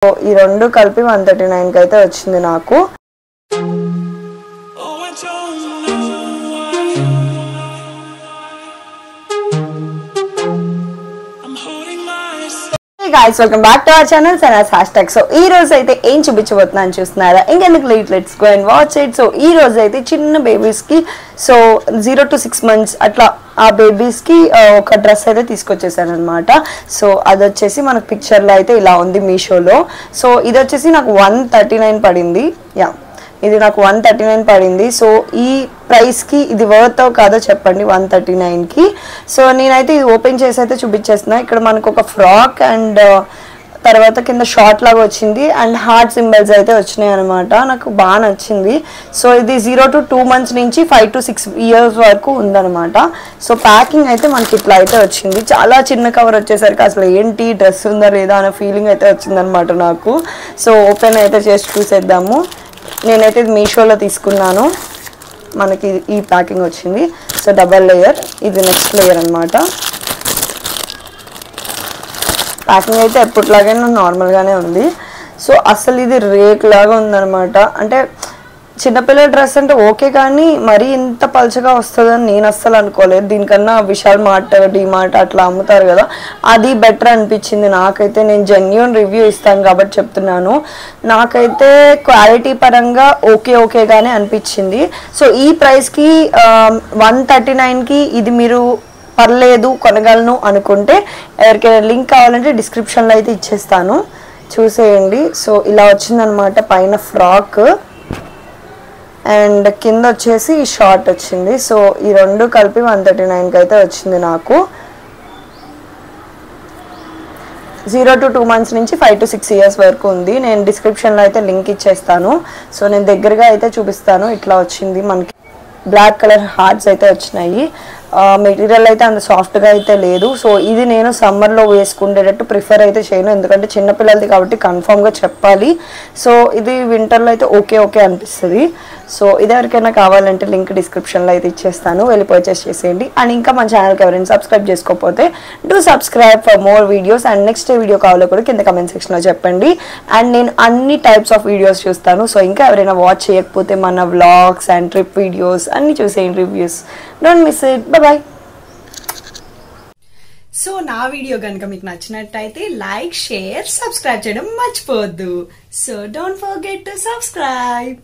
ఈ రెండు కలిపి 139 కి అయితే వచ్చింది నాకు. guys, welcome back to our channel Sana's hashtag. So ee roju aithe em chupichibothunnanu chustunara ingenduku late, let's go and watch it. So ee roju aithe chinna babies ki so 0 to 6 months atla ఆ babies కి ఒక dress అయితే తీసుకొచ్చేసాను అనమాట. So అది వచ్చేసి మనకు picture లో అయితే ఇలా ఉంది మీషోలో. సో ఇది వచ్చేసి నాకు 139 పడింది. ఇది నాకు 139 పడింది. సో ఈ ప్రైస్కి ఇది వర్త్ కాదో చెప్పండి 139కి. సో నేనైతే ఇది ఓపెన్ చేసి అయితే చూపించేస్తున్నా. ఇక్కడ మనకు ఒక ఫ్రాక్ అండ్ తర్వాత కింద షార్ట్ లాగా వచ్చింది అండ్ హార్ట్ సింబల్స్ అయితే వచ్చినాయి అనమాట. నాకు బాగా నచ్చింది. సో ఇది 0 to 2 months నుంచి 5 to 6 years వరకు ఉందన్నమాట. సో ప్యాకింగ్ అయితే మనకి ఇట్లా అయితే వచ్చింది. చాలా చిన్న కవర్ వచ్చేసరికి అసలు ఏంటి డ్రెస్ ఉందా లేదా అనే ఫీలింగ్ అయితే వచ్చిందనమాట నాకు. సో ఓపెన్ అయితే చేసి చూసేద్దాము. నేనైతే ఇది మీషోలో తీసుకున్నాను. మనకి ఈ ప్యాకింగ్ వచ్చింది. సో డబల్ లేయర్, ఇది నెక్స్ట్ లేయర్ అనమాట. ప్యాకింగ్ అయితే ఎప్పటిలాగైనా నార్మల్గానే ఉంది. సో అసలు ఇది రేక్ లాగా ఉందనమాట. అంటే చిన్నపిల్లల డ్రెస్ అంటే ఓకే, కానీ మరీ ఇంత పలుచగా వస్తుందని నేను అస్సలు అనుకోలేదు. దీనికన్నా విశాల్ మార్ట్, డిమార్ట్ అట్లా అమ్ముతారు కదా, అది బెటర్ అనిపించింది నాకైతే. నేను జెన్యూన్ రివ్యూ ఇస్తాను కాబట్టి చెప్తున్నాను. నాకైతే క్వాలిటీ పరంగా ఓకేగానే అనిపించింది. సో ఈ ప్రైస్కి 139కి ఇది మీరు పర్లేదు కొనగలను అనుకుంటే ఎవరికైనా లింక్ కావాలంటే డిస్క్రిప్షన్లో అయితే ఇచ్చేస్తాను, చూసేయండి. సో ఇలా వచ్చిందనమాట. పైన ఫ్రాక్ అండ్ కింద వచ్చేసి షార్ట్ వచ్చింది. సో ఈ రెండు కలిపి 139కి అయితే వచ్చింది నాకు. 0 to 2 months నుంచి 5 to 6 years వరకు ఉంది. నేను డిస్క్రిప్షన్లో అయితే లింక్ ఇచ్చేస్తాను. సో నేను దగ్గరగా అయితే చూపిస్తాను. ఇట్లా వచ్చింది మనకి. బ్లాక్ కలర్ హార్ట్స్ అయితే వచ్చినాయి. మెటీరియల్ అయితే అంత సాఫ్ట్గా అయితే లేదు. సో ఇది నేను సమ్మర్లో వేసుకునేటట్టు ప్రిఫర్ అయితే చేయను, ఎందుకంటే చిన్నపిల్లలది కాబట్టి కన్ఫామ్గా చెప్పాలి. సో ఇది వింటర్లో అయితే ఓకే అనిపిస్తుంది. సో ఇది ఎవరికైనా కావాలంటే లింక్ డిస్క్రిప్షన్లో అయితే ఇచ్చేస్తాను, వెళ్ళి పర్చేస్ చేసేయండి. అండ్ ఇంకా మన ఛానల్కి ఎవరైనా సబ్స్క్రైబ్ చేసుకోకపోతే do subscribe for more videos. And next video కావాలో కూడా కింద కమెంట్ సెక్షన్లో చెప్పండి. అండ్ నేను అన్ని టైప్స్ ఆఫ్ వీడియోస్ చూస్తాను. సో ఇంకా ఎవరైనా వాచ్ చేయకపోతే మన వ్లాగ్స్ అండ్ ట్రిప్ వీడియోస్ అన్నీ చూసేయండి, reviews. Don't miss it. By. So నా వీడియో కనుక మీకు నచ్చినట్టయితే లైక్, షేర్, సబ్స్క్రైబ్ చేయడం మర్చిపోవద్దు. So don't forget to subscribe.